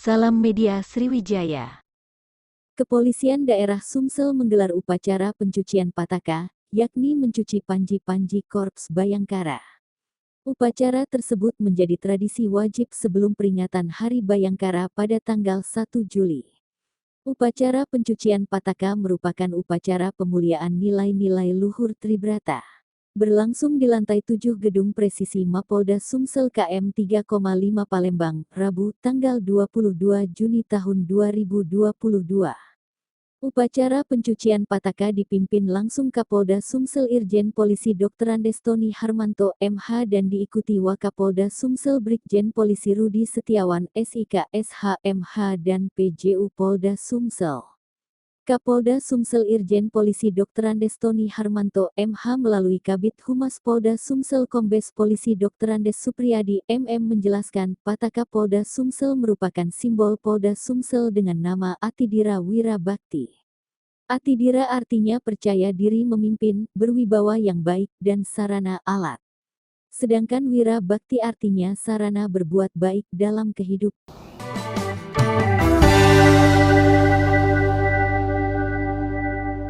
Salam Media Sriwijaya. Kepolisian Daerah Sumsel menggelar upacara pencucian pataka, yakni mencuci panji-panji Korps Bayangkara. Upacara tersebut menjadi tradisi wajib sebelum peringatan Hari Bayangkara pada tanggal 1 Juli. Upacara pencucian pataka merupakan upacara pemuliaan nilai-nilai luhur Tribrata. Berlangsung di lantai 7 Gedung Presisi Mapolda Sumsel KM 3,5 Palembang, Rabu, tanggal 22 Juni tahun 2022. Upacara pencucian pataka dipimpin langsung Kapolda Sumsel Irjen Polisi Dr. Andes Tony Harmanto, MH dan diikuti Wakapolda Sumsel Brigjen Polisi Rudi Setiawan, SIK, SH, MH dan PJU Polda Sumsel. Kapolda Sumsel Irjen Polisi Dr. Andes Tony Harmanto, MH melalui Kabid Humas Polda Sumsel Kombes Polisi Dr. Andes Supriyadi, MM menjelaskan, pataka Polda Sumsel merupakan simbol Polda Sumsel dengan nama Atidira Wira Bakti. Atidira artinya percaya diri memimpin, berwibawa yang baik, dan sarana alat. Sedangkan Wira Bakti artinya sarana berbuat baik dalam kehidupan.